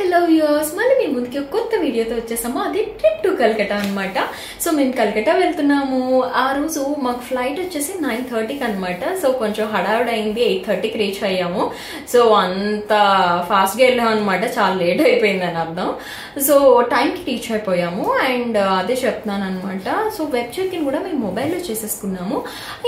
Hello viewers, మళ్ళీ మీ ముందుకి ఒక కొత్త వీడియోతో వచ్చేసాము. అది ట్రిప్ టు కల్కటా అనమాట. సో మేము కల్కటా వెళ్తున్నాము. ఆ రోజు మాకు ఫ్లైట్ వచ్చేసి 9:30కి అనమాట. సో కొంచెం హడావుడైంది, 8:30కి రీచ్ అయ్యాము. సో అంత ఫాస్ట్గా వెళ్ళాము అనమాట, చాలా లేట్ అయిపోయింది అని అర్థం. సో టైంకి రీచ్ అయిపోయాము. అండ్ అదే చెప్తున్నాను అనమాట. సో వెబ్ చెక్ ఇన్ కూడా మేము మొబైల్లో చేసేసుకున్నాము.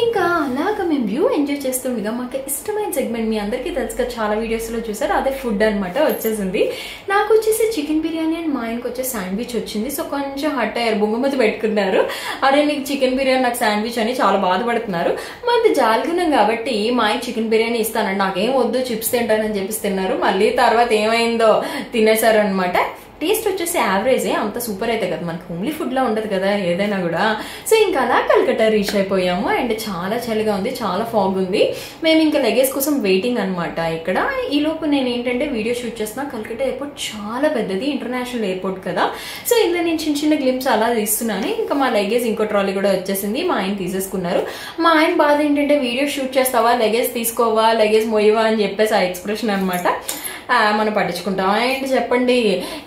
ఇంకా అలాగా మేము వ్యూ ఎంజాయ్ చేస్తుండగా మాకు ఇష్టమైన సెగ్మెంట్ మీ అందరికీ తెలుసుగా, చాలా వీడియోస్లో చూసారు, అదే ఫుడ్ అనమాట వచ్చేసింది. నాకు వచ్చేసి చికెన్ బిర్యానీ అండ్ మా ఆయనకు వచ్చే శాండ్విచ్ వచ్చింది. సో కొంచెం హట్ అయ్యారు, బొంగమతి పెట్టుకున్నారు. అరే నీకు చికెన్ బిర్యానీ నాకు శాండ్విచ్ అని చాలా బాధపడుతున్నారు. మాది జాల్గున్నాం కాబట్టి మా ఆయన చికెన్ బిర్యానీ ఇస్తానండి, నాకేం వద్దు చిప్స్ తింటానని చెప్పేసి తిన్నారు. మళ్ళీ తర్వాత ఏమైందో తినేశారు అనమాట. టేస్ట్ వచ్చేసి యావరేజే, అంత సూపర్ అయితే కదా, మనకి హోమ్లీ ఫుడ్ లా ఉండదు కదా ఏదైనా కూడా. సో ఇంకా అలా కల్కటా రీచ్ అయిపోయాము. అండ్ చాలా చలిగా ఉంది, చాలా ఫాగ్ ఉంది. మేము ఇంకా లగేజ్ కోసం వెయిటింగ్ అనమాట. ఇక్కడ ఈ లోపు నేను ఏంటంటే వీడియో షూట్ చేస్తున్నా. కల్కటా ఎయిర్పోర్ట్ చాలా పెద్దది, ఇంటర్నేషనల్ ఎయిర్పోర్ట్ కదా. సో ఇందులో నేను చిన్న చిన్న గ్లిమ్స్ అలా తీస్తున్నాను. ఇంకా మా లగేజ్ ఇంకో ట్రాలీ కూడా వచ్చేసింది, మా ఆయన తీసేసుకున్నారు. మా ఆయన బాధ ఏంటంటే వీడియో షూట్ చేస్తావా, లగేజ్ తీసుకోవా, లగేజ్ మొయ్యవా అని చెప్పేసి ఆ ఎక్స్ప్రెషన్ అనమాట. మనం పట్టించుకుంటాం ఏంటి చెప్పండి.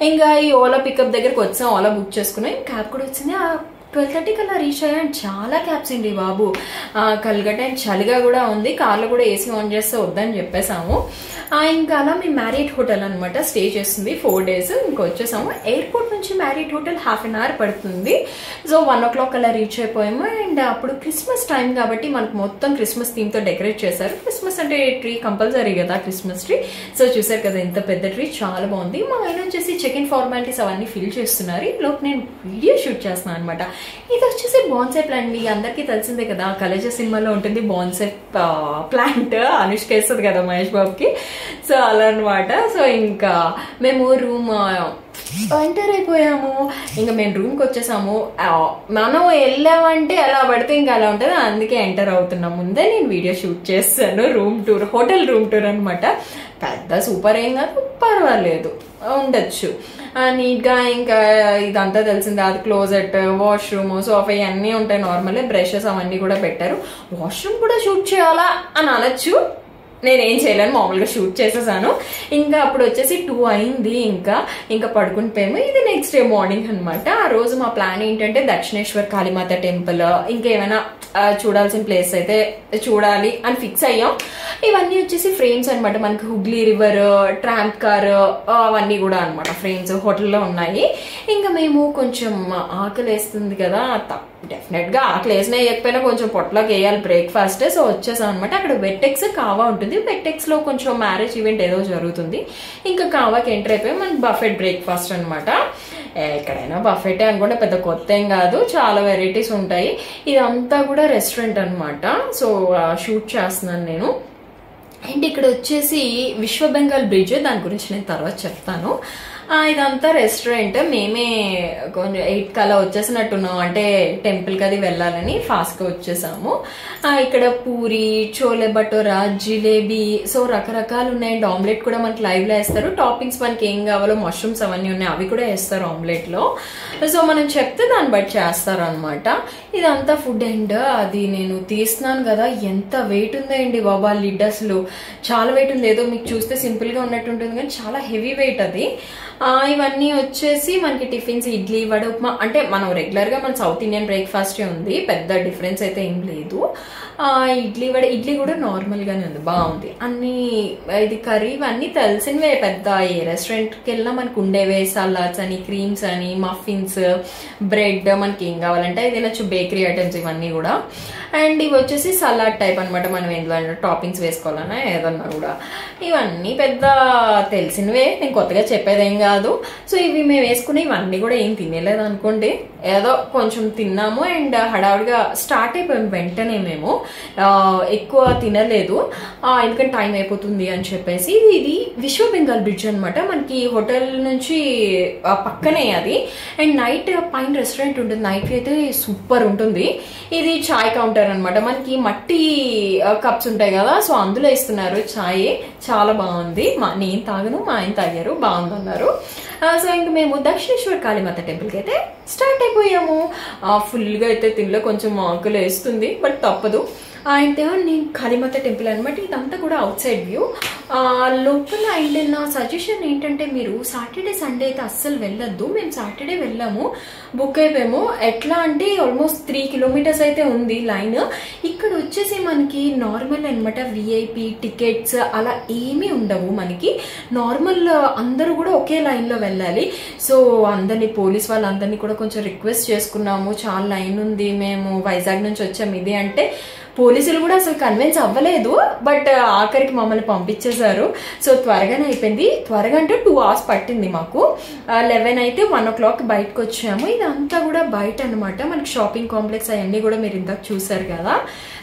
ఇంకా ఈ ఓలా పికప్ దగ్గరకు వచ్చాం, ఓలా బుక్ చేసుకున్నాం. క్యాబ్ కూడా వచ్చింది. 12:30కి అలా రీచ్ అయ్యాను. చాలా క్యాబ్స్ అండి బాబు. కల్కటా చలిగా కూడా ఉంది, కార్లో కూడా ఏసీ ఆన్ చేస్తే వద్దని చెప్పేసాము. ఇంకా అలా మేము మ్యారియట్ హోటల్ అనమాట స్టే చేస్తుంది 4 days. ఇంకా వచ్చేసాము. ఎయిర్పోర్ట్ నుంచి మ్యారియట్ హోటల్ 1/2 hour పడుతుంది. సో 1 o'clock అలా రీచ్ అయిపోయాము. అండ్ అప్పుడు క్రిస్మస్ టైం కాబట్టి మనకు మొత్తం క్రిస్మస్ థీమ్ తో డెకరేట్ చేశారు. క్రిస్మస్ అంటే ట్రీ కంపల్సరీ కదా, క్రిస్మస్ ట్రీ. సో చూసారు కదా ఎంత పెద్ద ట్రీ, చాలా బాగుంది. మా ఆయన వచ్చేసి చెక్ ఇన్ ఫార్మాలిటీస్ అవన్నీ ఫిల్ చేస్తున్నారు. ఈ లోపు నేను వీడియో షూట్ చేస్తున్నాను అనమాట. ఇది వచ్చేసి బాన్సై ప్లాంట్. మీ అందరికీ తెలిసిందే కదా, కలేజా సినిమాలో ఉంటుంది బాన్సై ప్లాంట్, అనుష్క వేస్తుంది కదా మహేష్ బాబుకి. సో అలా అనమాట. సో ఇంకా మేము రూమ్ ఎంటర్ అయిపోయాము. ఇంకా మేము రూమ్కి వచ్చేసాము. మనం వెళ్ళామంటే ఎలా పడితే ఇంకా అలా ఉంటుంది, అందుకే ఎంటర్ అవుతున్నాం. ముందే నేను వీడియో షూట్ చేస్తాను. Room tour, hotel room tour అనమాట. పెద్ద సూపర్ ఏం కాదు, పర్వాలేదు, ఉండొచ్చు నీట్గా. ఇంకా ఇదంతా తెలిసిందే, అది క్లోజెట్, వాష్రూమ్, సోఫా ఇవన్నీ ఉంటాయి నార్మల్. బ్రషెస్ అవన్నీ కూడా పెట్టారు. వాష్రూమ్ కూడా షూట్ చేయాలా అని అనొచ్చు, నేనేం చేయలేను, మామూలుగా షూట్ చేసేసాను. ఇంకా అప్పుడు వచ్చేసి 2 అయింది. ఇంకా పడుకుని పోయాము. ఇది నెక్స్ట్ డే మార్నింగ్ అనమాట. ఆ రోజు మా ప్లాన్ ఏంటంటే దక్షిణేశ్వర్ కాళీమాత టెంపుల్, ఇంకేమైనా చూడాల్సిన ప్లేస్ అయితే చూడాలి అని ఫిక్స్ అయ్యాం. ఇవన్నీ వచ్చేసి ఫ్రేమ్స్ అనమాట. మనకి హుగ్లీ రివర్, ట్రాంప్ కార్ అవన్నీ కూడా అనమాట ఫ్రేమ్స్ హోటల్లో ఉన్నాయి. ఇంకా మేము కొంచెం ఆకలి వేస్తుంది కదా, డెఫినెట్ గా ఆకలి వేసినా వేయకపోయినా కొంచెం పొట్టలోకి వేయాలి బ్రేక్ఫాస్ట్. సో వచ్చేసాం అనమాట. అక్కడ వెట్టెక్స్ కావా ఉంటుంది. వెట్టెక్స్ లో కొంచెం మ్యారేజ్ ఈవెంట్ ఏదో జరుగుతుంది. ఇంకా కావాకి ఎంటర్ అయిపోయి మనకి బఫెట్ బ్రేక్ఫాస్ట్ అనమాట. ఎక్కడైనా బఫెటే అనుకుంటే పెద్ద కొత్త ఏం కాదు, చాలా వెరైటీస్ ఉంటాయి. ఇదంతా కూడా రెస్టారెంట్ అనమాట. సో షూట్ చేస్తున్నాను నేను. అండ్ ఇక్కడ వచ్చేసి విశ్వ బెంగాల్ బ్రిడ్జ్, దాని గురించి నేను తర్వాత చెప్తాను. ఇదంతా రెస్టారెంట్. మేమే కొంచెం 8 కల్లా వచ్చేసినట్టున్నాం, అంటే టెంపుల్కి అది వెళ్ళాలని ఫాస్ట్గా వచ్చేసాము. ఇక్కడ పూరి, చోలే భటోరా, జిలేబీ, సో రకరకాలు ఉన్నాయండి. ఆమ్లెట్ కూడా మనకి లైవ్లో వేస్తారు. టాపింగ్స్ మనకి ఏం కావాలో మష్రూమ్స్ అవన్నీ ఉన్నాయి, అవి కూడా వేస్తారు ఆమ్లెట్లో. సో మనం చెప్తే దాన్ని బట్టి చేస్తారు అనమాట. ఇదంతా ఫుడ్. అండ్ అది నేను తీస్తున్నాను కదా, ఎంత వెయిట్ ఉందండి బాబా, లిడ్ అసలు చాలా వెయిట్ ఉంది. ఏదో మీకు చూస్తే సింపుల్ గా ఉన్నట్టు ఉంటుంది కానీ చాలా హెవీ వెయిట్ అది. ఇవన్నీ వచ్చేసి మనకి టిఫిన్స్, ఇడ్లీ, వడ, ఉప్మా. అంటే మనం రెగ్యులర్ గా మన సౌత్ ఇండియన్ బ్రేక్ఫాస్టే ఉంది, పెద్ద డిఫరెన్స్ అయితే ఏం లేదు. ఇడ్లీ వడ, ఇడ్లీ కూడా నార్మల్ గానే ఉంది, బాగుంది. అన్ని ఇది కర్రీ ఇవన్నీ తెలిసినవే. పెద్ద ఏ రెస్టారెంట్కి వెళ్ళినా మనకు ఉండేవే. సలాడ్స్ అని, క్రీమ్స్ అని, మఫిన్స్, బ్రెడ్, మనకి ఏం కావాలంటే అది తినొచ్చు, బేకరీ ఐటమ్స్ ఇవన్నీ కూడా. అండ్ ఇవి వచ్చేసి సలాడ్ టైప్ అనమాట, మనం ఎందులో టాపింగ్స్ వేసుకోవాలన్నా ఏదన్నా కూడా. ఇవన్నీ పెద్ద తెలిసినవే, నేను కొత్తగా చెప్పేది ఏం కాదు. సో ఇవి మేము వేసుకుని ఇవన్నీ కూడా ఏం తినేలేదు అనుకోండి, ఏదో కొంచెం తిన్నాము. అండ్ హడావుడిగా స్టార్ట్ అయిపోయాం వెంటనే. మేము ఎక్కువ తినలేదు, ఎందుకంటే టైం అయిపోతుంది అని చెప్పేసి. ఇది విశ్వ బెంగాల్ బ్రిడ్జ్ అనమాట, మనకి హోటల్ నుంచి పక్కనే అది. అండ్ నైట్ పైన రెస్టారెంట్ ఉంటుంది, నైట్ అయితే సూపర్ ఉంటుంది. ఇది చాయ్ కౌంటర్ అనమాట. మనకి మట్టి కప్స్ ఉంటాయి కదా, సో అందులో ఇస్తున్నారు చాయ్, చాలా బాగుంది. నేను తాగను, మా ఆయన తాగారు, బాగుందన్నారు. సో ఇంక మేము దక్షిణేశ్వర్ కాళీమాత టెంపుల్కి అయితే స్టార్ట్ అయిపోయాము. ఫుల్గా అయితే తినలో కొంచెం ఆకలి వేస్తుంది, బట్ తప్పదు. అండ్ నేను కాళీమాత టెంపుల్ అనమాట. ఇదంతా కూడా అవుట్ సైడ్ వ్యూ. లోపల అండ్ నా సజెషన్ ఏంటంటే మీరు సాటర్డే సండే అయితే అస్సలు వెళ్ళొద్దు. మేము సాటర్డే వెళ్ళాము, బుక్ అయిపోయాము. ఎట్లా అంటే ఆల్మోస్ట్ 3 కిలోమీటర్స్ అయితే ఉంది లైన్. ఇక్కడ వచ్చేసి మనకి నార్మల్ అనమాట, విఐపి టికెట్స్ అలా ఏమీ ఉండవు మనకి. నార్మల్ అందరూ కూడా ఒకే లైన్లో వెళ్ళాలి. సో అందరినీ పోలీస్ వాళ్ళందరినీ కూడా కొంచెం రిక్వెస్ట్ చేసుకున్నాము, చాలా లైన్ ఉంది, మేము వైజాగ్ నుంచి వచ్చాము ఇది అంటే పోలీసులు కూడా అసలు కన్విన్స్ అవ్వలేదు. బట్ ఆఖరికి మమ్మల్ని పంపించేశారు. సో త్వరగానే అయిపోయింది. త్వరగా అంటే 2 hours పట్టింది మాకు. 11 అయితే 1 o'clock బయటకు వచ్చాము. ఇదంతా కూడా బయట అనమాట, మనకి షాపింగ్ కాంప్లెక్స్ అవన్నీ కూడా మీరు ఇందాక చూసారు కదా.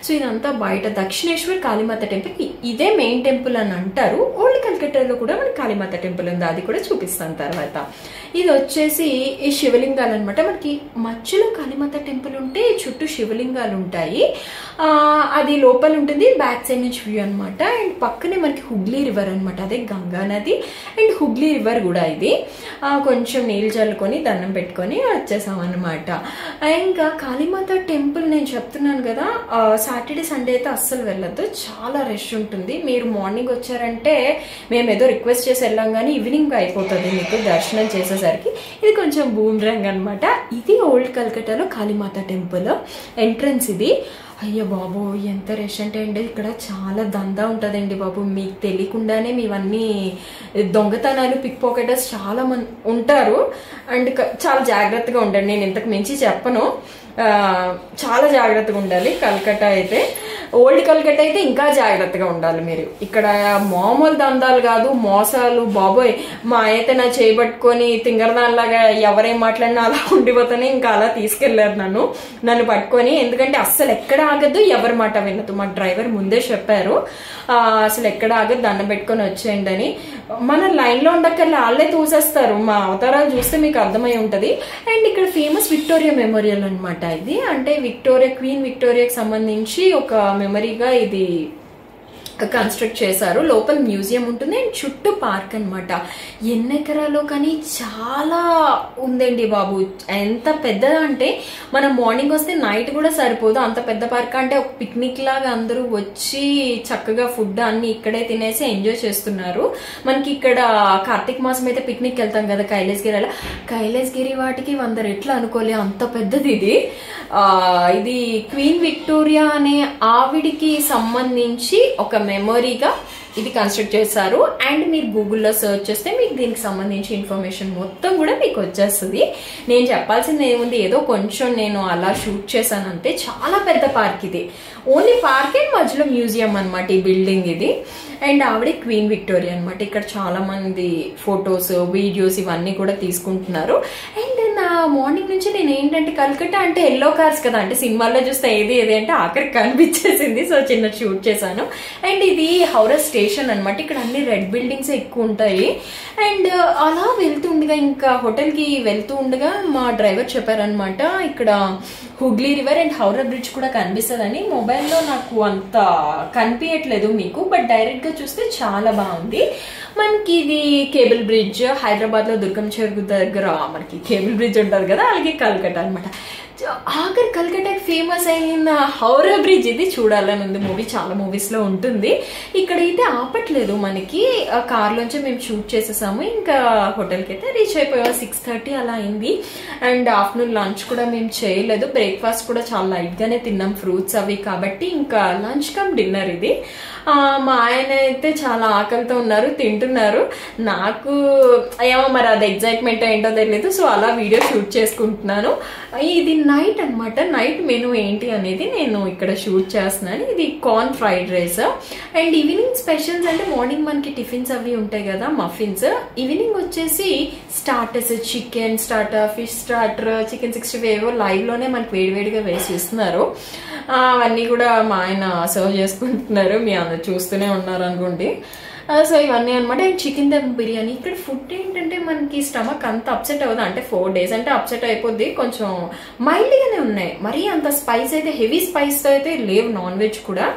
సో ఇదంతా బయట దక్షిణేశ్వర్ కాళీమాత టెంపుల్. ఇదే మెయిన్ టెంపుల్ అని అంటారు. ఓల్డ్ కల్కట్టాలో కూడా మనకి కాళీమాత టెంపుల్ ఉంది, అది కూడా చూపిస్తాను తర్వాత. ఇది వచ్చేసి ఈ శివలింగాలు అనమాట. మనకి మధ్యలో కాళీమాత టెంపుల్ ఉంటే చుట్టూ శివలింగాలు ఉంటాయి. అది లోపల ఉంటుంది, బ్యాక్ సైడ్ నుంచి వ్యూ అనమాట. అండ్ పక్కనే మనకి హుగ్లీ రివర్ అనమాట, అదే గంగా నది అండ్ హుగ్లీ రివర్ కూడా. ఇది కొంచెం నీళ్ళు చల్లుకొని దండం పెట్టుకొని వచ్చేసాం అనమాట. ఇంకా కాళీమాత టెంపుల్ నేను చెప్తున్నాను కదా, సాటర్డే సండే అయితే అస్సలు వెళ్ళొద్దు, చాలా రష్ ఉంటుంది. మీరు మార్నింగ్ వచ్చారంటే మేము ఏదో రిక్వెస్ట్ చేసి వెళ్ళాం కానీ ఈవినింగ్ అయిపోతుంది మీకు దర్శనం చేసేసరికి. ఇది కొంచెం బూమ్రంగ్ అనమాట. ఇది ఓల్డ్ కల్కట్టాలో కాళీమాత టెంపుల్ ఎంట్రన్స్ ఇది. అయ్యో బాబు ఎంత రష్ అంటే అండి, ఇక్కడ చాలా దందా ఉంటుందండి బాబు. మీకు తెలియకుండానే మీవన్నీ దొంగతనాలు, పిక్ పాకెటర్స్ చాలా మంది ఉంటారు. అండ్ చాలా జాగ్రత్తగా ఉండండి. నేను ఇంతకు మించి చెప్పను, చాలా జాగ్రత్తగా ఉండాలి. కల్కట్టా అయితే, ఓల్డ్ కల్కట్టా అయితే ఇంకా జాగ్రత్తగా ఉండాలి మీరు. ఇక్కడ మామూలు దందాలు కాదు, మోసాలు బాబోయ్. మా అయితే నా చేయబట్టుకొని తింగరదానిలాగా ఎవరేం మాట్లాడినా అలా ఉండిపోతానే, ఇంకా అలా తీసుకెళ్లారు నన్ను పట్టుకొని. ఎందుకంటే అస్సలు ఎక్కడ ఆగద్దు, ఎవరి మాట వినదు. మా డ్రైవర్ ముందే చెప్పారు అసలు ఎక్కడ ఆగద్దు, దండం పెట్టుకొని వచ్చేయండి అని. మన లైన్ లో ఉండక్కర్లే, వాళ్ళే తూసేస్తారు. మా అవతారాలు చూస్తే మీకు అర్థమై ఉంటది. అండ్ ఇక్కడ ఫేమస్ విక్టోరియా మెమోరియల్ అనమాట. ఇది అంటే క్వీన్ విక్టోరియాకి సంబంధించి ఒక మెమరీగా ఇది కన్స్ట్రక్ట్ చేశారు. లోపల మ్యూజియం ఉంటుంది అండ్ చుట్టూ పార్క్ అనమాట. ఎన్ని ఎకరాలో కానీ చాలా ఉందండి బాబు. ఎంత పెద్దదా అంటే మనం మార్నింగ్ వస్తే నైట్ కూడా సరిపోదు, అంత పెద్ద పార్క్. అంటే ఒక పిక్నిక్ లాగా అందరూ వచ్చి చక్కగా ఫుడ్ అన్ని ఇక్కడే తినేసి ఎంజాయ్ చేస్తున్నారు. మనకి ఇక్కడ కార్తీక మాసం అయితే పిక్నిక్ వెళ్తాం కదా కైలాసగిరి, అలా కైలాసగిరి వాటికి 100 రెట్లు అనుకోలే, అంత పెద్దది ఇది. ఇది క్వీన్ విక్టోరియా అనే ఆవిడికి సంబంధించి ఒక మెమొరీగా ఇది కన్స్ట్రక్ట్ చేశారు. అండ్ మీరు గూగుల్లో సర్చ్ చేస్తే మీకు దీనికి సంబంధించి ఇన్ఫర్మేషన్ మొత్తం కూడా మీకు వచ్చేస్తుంది. నేను చెప్పాల్సింది ఏముంది, ఏదో కొంచెం నేను అలా షూట్ చేశాను అంతే. చాలా పెద్ద పార్క్ ఇది, ఓన్లీ పార్క్ అండ్ మధ్యలో మ్యూజియం అనమాట ఈ బిల్డింగ్ ఇది. అండ్ ఆవిడ క్వీన్ విక్టోరియా అనమాట. ఇక్కడ చాలా మంది ఫొటోస్, వీడియోస్ ఇవన్నీ కూడా తీసుకుంటున్నారు. అండ్ నా మార్నింగ్ నుంచి నేను ఏంటంటే కల్కట్టా అంటే ఎల్లో కార్స్ కదా, అంటే సినిమాల్లో చూస్తే ఏది అంటే ఆఖరికి కనిపించేసింది. సో చిన్న షూట్ చేశాను. అండ్ ఇది హౌరా స్టేషన్ అనమాట. ఇక్కడ అన్ని రెడ్ బిల్డింగ్స్ ఎక్కువ ఉంటాయి. అండ్ అలా వెళ్తూ ఉండగా, ఇంకా హోటల్ కి వెళ్తూ ఉండగా మా డ్రైవర్ చెప్పారనమాట ఇక్కడ Hooghly river and Howrah bridge కూడా కనిపిస్తుందని. మొబైల్లో నాకు అంత కనిపించట్లేదు మీకు, బట్ డైరెక్ట్ గా చూస్తే చాలా బాగుంది. మనకి ఇది కేబుల్ బ్రిడ్జ్, హైదరాబాద్ లో దుర్గం చెరువు దగ్గర మనకి కేబుల్ బ్రిడ్జ్ ఉంటుంది కదా, అలాగే కల్కట్టా అనమాట. ఆఖరి కల్కట్టాకి ఫేమస్ అయిన హౌరా బ్రిడ్జ్ ఇది చూడాలని ఉంది. మూవీ చాలా మూవీస్ లో ఉంటుంది. ఇక్కడైతే ఆపట్లేదు, మనకి కార్లోంచి మేము షూట్ చేసేసాము. ఇంకా హోటల్కి అయితే రీచ్ అయిపోయాం. 6:30 అలా అయింది. అండ్ ఆఫ్టర్నూన్ లంచ్ కూడా మేము చేయలేదు, బ్రేక్ఫాస్ట్ కూడా చాలా లైట్ గానే తిన్నాం, ఫ్రూట్స్ అవి కాబట్టి. ఇంకా లంచ్ కమ్ డిన్నర్ ఇది. మా ఆయన అయితే చాలా ఆకలితో ఉన్నారు, తింటున్నారు. నాకు ఏమో మరి అది ఎగ్జైట్మెంట్ ఏంటో తెలియదు, సో అలా వీడియో షూట్ చేసుకుంటున్నాను. ఇది నైట్ అనమాట. నైట్ మెనూ ఏంటి అనేది నేను ఇక్కడ షూట్ చేస్తున్నాను. ఇది corn fried rice. And evening specials అంటే మార్నింగ్ మనకి టిఫిన్స్ అవి ఉంటాయి కదా, మఫిన్స్. ఈవినింగ్ వచ్చేసి starters, chicken starter, fish starter, chicken 65 live లోనే మనకి వేడివేడిగా వేసి ఇస్తున్నారు. అవన్నీ కూడా మా ఆయన సర్వ్ చేసుకుంటున్నారు, మీ అందరు చూస్తూనే ఉన్నారు అనుకోండి. సో ఇవన్నీ అనమాట. చికెన్ దమ్ బిర్యానీ. ఇక్కడ ఫుడ్ ఏంటంటే మనకి స్టమక్ అంత అప్సెట్ అవ్వదు, అంటే 4 days అంటే అప్సెట్ అయిపోద్ది. కొంచెం మైల్డ్ గానే ఉన్నాయి, మరీ అంత స్పైస్ అయితే హెవీ స్పైస్ తో అయితే లేవు. నాన్ వెజ్ కూడా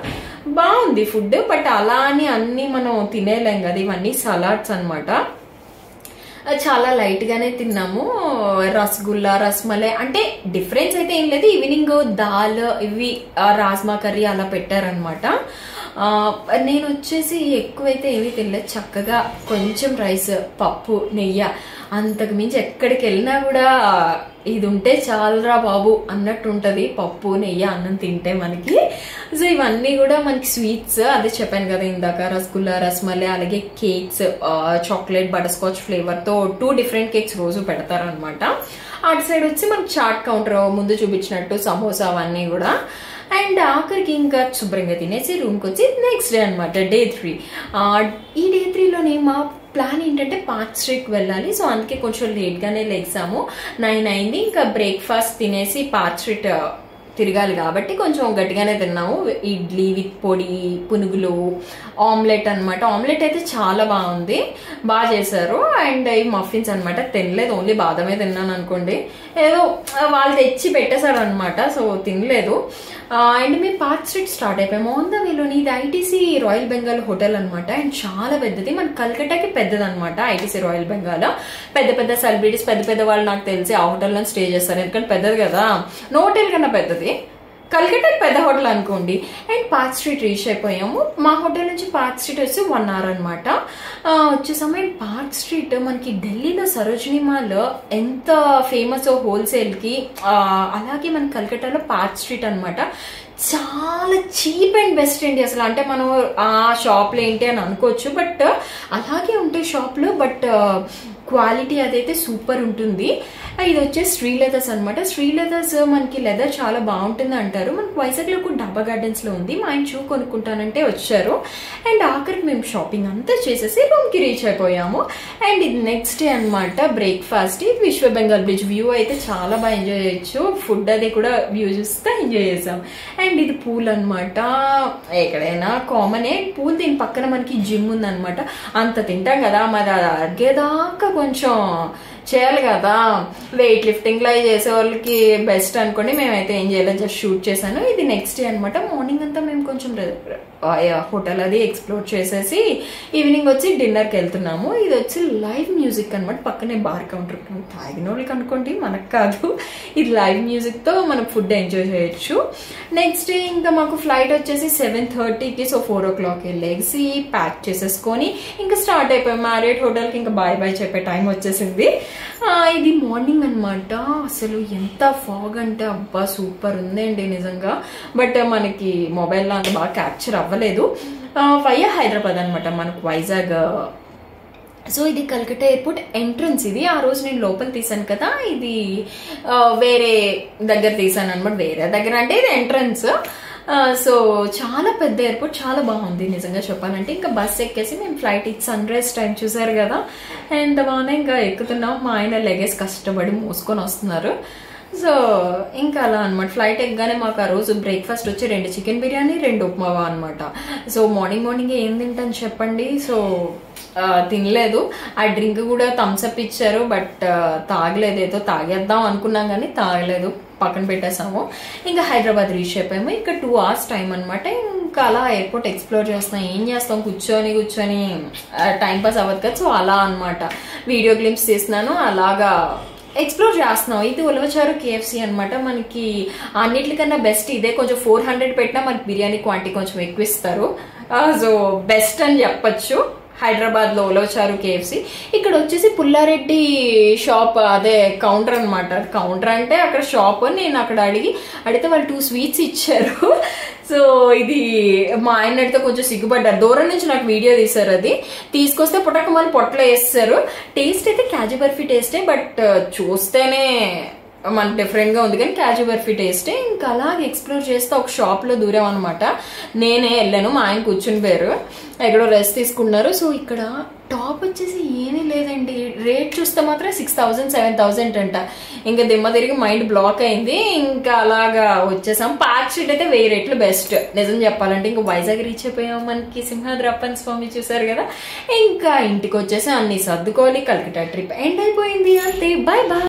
బాగుంది ఫుడ్, బట్ అలా అని అన్ని మనం తినేలేం కదా. ఇవన్నీ సలాడ్స్ అనమాట. చాలా లైట్ గానే తిన్నాము. రసగుల్లా, రస్మలై అంటే డిఫరెన్స్ అయితే ఏం లేదు. ఈవినింగ్ దాల్ ఇవి రాజ్మా కర్రీ అలా పెట్టారనమాట. నేను వచ్చేసి ఎక్కువైతే ఏమీ తినలేదు. చక్కగా కొంచెం రైస్, పప్పు, నెయ్యి, అంతకు మించి ఎక్కడికి వెళ్ళినా కూడా ఇది ఉంటే చాలరా బాబు అన్నట్టు ఉంటది. పప్పు, నెయ్యి, అన్నం తింటే మనకి. సో ఇవన్నీ కూడా మనకి స్వీట్స్, అదే చెప్పాను కదా ఇందాక, రసగుల్లా, రస్మలై, అలాగే cakes, chocolate butter scotch flavour తో 2 డిఫరెంట్ కేక్స్ రోజు పెడతారనమాట. అటు సైడ్ వచ్చి మనకి చాట్ కౌంటర్ ముందు చూపించినట్టు సమోసా అవన్నీ కూడా. అండ్ ఆఖరికి ఇంకా శుభ్రంగా తినేసి రూమ్కి వచ్చి నెక్స్ట్ డే అనమాట, డే 3. ఈ డే 3లోనే మా ప్లాన్ ఏంటంటే పార్క్ స్ట్రీట్కి వెళ్ళాలి. సో అందుకే కొంచెం లేట్గానే లేసాము. 9 అయింది. ఇంకా బ్రేక్ఫాస్ట్ తినేసి పార్క్ స్ట్రీట్ తిరగాలి కాబట్టి కొంచెం గట్టిగానే తిన్నాము. ఇడ్లీ విత్ పొడి, పునుగులు, ఆమ్లెట్ అనమాట. ఆమ్లెట్ అయితే చాలా బాగుంది, బాగా చేశారు. అండ్ ఈ మఫిన్స్ అనమాట. తినలేదు, ఓన్లీ బాదమే తిన్నాను అనుకోండి. ఏదో వాళ్ళు తెచ్చి పెట్టేశారు అనమాట, సో తినలేదు. అండ్ మేము పార్క్ స్ట్రీట్ స్టార్ట్ అయిపోయాము. ఆన్ ద వేలోని ఇది ఐటీసీ రాయల్ బెంగాల్ హోటల్ అనమాట. అండ్ చాలా పెద్దది, మన కల్కటాకి పెద్దది అనమాట ఐటీసీ రాయల్ బెంగాల్. పెద్ద పెద్ద సెలబ్రిటీస్, పెద్ద పెద్ద వాళ్ళు నాకు తెలిసి ఆ హోటల్లో స్టే చేస్తారు, ఎందుకంటే పెద్దది కదా. నో హోటల్ కన్నా పెద్దది, కల్కటా పెద్ద హోటల్ అనుకోండి. అండ్ పార్క్ స్ట్రీట్ రీచ్ అయిపోయాము. మా హోటల్ నుంచి పార్క్ స్ట్రీట్ వచ్చి 1 hour అనమాట. వచ్చేసాము. అండ్ పార్క్ స్ట్రీట్ మనకి ఢిల్లీలో సరోజినీ మాల్ ఎంత ఫేమస్ హోల్సేల్ కి, అలాగే మన కల్కటాలో పార్క్ స్ట్రీట్ అనమాట. చాలా చీప్ అండ్ బెస్ట్ అండి అసలు. అంటే మనం ఆ షాప్లో ఏంటి అని అనుకోవచ్చు, బట్ అలాగే ఉంటాయి షాప్లో, బట్ క్వాలిటీ అదైతే సూపర్ ఉంటుంది. ఇది వచ్చేసి శ్రీ లెదర్స్ అనమాట. శ్రీ లెదర్స్ మనకి లెదర్ చాలా బాగుంటుంది అంటారు. మనకి వైజాగ్లో కూడా డబ్బా గార్డెన్స్ లో ఉంది. మా ఆయన షూ కొనుక్కుంటానంటే వచ్చారు. అండ్ ఆఖరికి మేము షాపింగ్ అంతా చేసేసి రూమ్ కి రీచ్ అయిపోయాము. అండ్ ఇది నెక్స్ట్ డే అనమాట, బ్రేక్ఫాస్ట్. ఇది విశ్వ బెంగాల్ బ్రిడ్జ్ వ్యూ అయితే చాలా బాగా ఎంజాయ్ చేయొచ్చు. ఫుడ్ అది కూడా వ్యూ చూస్తే ఎంజాయ్ చేసాం. అండ్ ఇది పూల్ అనమాట, ఎక్కడైనా కామనే పూల్. దీని పక్కన మనకి జిమ్ ఉందనమాట. అంత తింటాం కదా, మరి అరిగేదాకా కొంచెం చేయాలి కదా. వెయిట్ లిఫ్టింగ్ లా చేసే వాళ్ళకి బెస్ట్ అనుకోండి. మేమైతే ఏం చేయలేదు, జస్ట్ షూట్ చేశాను. ఇది నెక్స్ట్ డే అనమాట. మార్నింగ్ అంతా మేము కొంచెం హోటల్ అది ఎక్స్ప్లోర్ చేసేసి ఈవినింగ్ వచ్చి డిన్నర్కి వెళ్తున్నాము. ఇది వచ్చి లైవ్ మ్యూజిక్ అనమాట. పక్కనే బార్ కౌంటర్, తాగిన వాళ్ళకి అనుకోండి, మనకు కాదు. ఇది లైవ్ మ్యూజిక్ తో మనం ఫుడ్ ఎంజాయ్ చేయొచ్చు. నెక్స్ట్ డే ఇంకా మాకు ఫ్లైట్ వచ్చేసి 7:30కి. సో 4 o'clock వెళ్ళేసి ప్యాక్ చేసేసుకొని ఇంకా స్టార్ట్ అయిపోయాం. మ్యారియట్ హోటల్కి ఇంకా బాయ్ బాయ్ చెప్పే టైం వచ్చేసింది. ఇది మార్నింగ్ అనమాట. అసలు ఎంత ఫాగ్ అంటే అబ్బా సూపర్ ఉందండి నిజంగా. బట్ మనకి మొబైల్లో అంత బాగా క్యాప్చర్ అవ్వలేదు. వయా హైదరాబాద్ అనమాట మనకు వైజాగ్. సో ఇది కల్కటా ఎయిర్పోర్ట్ ఎంట్రన్స్. ఇది ఆ రోజు నేను లోపల తీసాను కదా, ఇది వేరే దగ్గర తీసాను అనమాట. వేరే దగ్గర అంటే ఇది ఎంట్రన్స్. సో చాలా పెద్ద ఎయిర్పోర్ట్, చాలా బాగుంది నిజంగా చెప్పాలంటే. ఇంకా బస్ ఎక్కేసి మేము ఫ్లైట్ ఇది సన్ రైజ్ టైం చూసారు కదా, ఎంత బాగానే ఇంకా ఎక్కుతున్నాం. మా ఆయన లగేజ్ కష్టపడి మోసుకొని వస్తున్నారు. సో ఇంకా అలా అనమాట. ఫ్లైట్ ఎక్కగానే మాకు ఆ రోజు బ్రేక్ఫాస్ట్ వచ్చి 2 చికెన్ బిర్యానీ, 2 ఉప్మావా అనమాట. సో మార్నింగ్ ఏం తింటాను చెప్పండి. సో తినలేదు. ఆ డ్రింక్ కూడా థమ్స్అప్ ఇచ్చారు, బట్ తాగలేదు. ఏదో తాగేద్దాం అనుకున్నాం కానీ తాగలేదు, పక్కన పెట్టేసాము. ఇంకా హైదరాబాద్ రీచ్ అయిపోయాము. ఇంకా 2 hours టైం అనమాట. ఇంకా అలా ఎయిర్పోర్ట్ ఎక్స్ప్లోర్ చేస్తున్నాం. ఏం చేస్తాం, కూర్చొని టైం పాస్ అవ్వదు కదా. సో అలా అనమాట వీడియో క్లిప్స్ తీస్తున్నాను, అలాగా ఎక్స్ప్లోర్ చేస్తున్నాం. ఇది ఉలవచారు KFC అనమాట. మనకి అన్నిటికన్నా బెస్ట్ ఇదే. కొంచెం 400 పెట్టినా మనకి బిర్యానీ క్వాంటిటీ కొంచెం ఎక్కువ ఇస్తారు. సో బెస్ట్ అని చెప్పచ్చు హైదరాబాద్ లో ఉలవచారు KFC. ఇక్కడ వచ్చేసి పుల్లారెడ్డి షాప్, అదే కౌంటర్ అనమాట. కౌంటర్ అంటే అక్కడ షాప్. నేను అక్కడ అడిగితే వాళ్ళు 2 sweets ఇచ్చారు. సో ఇది మా ఆయన అడిగితే కొంచెం సిగ్గుపడ్డారు. దూరం నుంచి నాకు వీడియో తీశారు. అది తీసుకొస్తే పుట్టకమని పొట్టలో వేస్తారు. టేస్ట్ అయితే కాజు బర్ఫీ టేస్టే, బట్ చూస్తేనే మనకు డిఫరెంట్ గా ఉంది కానీ కాజు బర్ఫీ టేస్టే. ఇంకా అలాగే ఎక్స్ప్లోర్ చేస్తే ఒక షాప్ లో దూరం అనమాట. నేనే వెళ్ళాను, మా ఆయన కూర్చుని పోయారు, ఎక్కడో రెస్ట్ తీసుకున్నారు. సో ఇక్కడ టాప్ వచ్చేసి ఏమీ లేదండి. రేట్ చూస్తే మాత్రం 6,000 7,000 అంట. ఇంకా దిమ్మ తిరిగి మైండ్ బ్లాక్ అయింది. ఇంకా అలాగా వచ్చేసాం. పార్క్ స్ట్రీట్ అయితే 1000 రెట్లు బెస్ట్ నిజం చెప్పాలంటే. ఇంకా వైజాగ్ రీచ్ అయిపోయాం. మనకి సింహాద్రప్పన్ స్వామి చూసారు కదా. ఇంకా ఇంటికి వచ్చేసి అన్ని సర్దుకోవాలి. కల్కటా ట్రిప్ ఎండ్ అయిపోయింది. అంతే, బాయ్ బాయ్.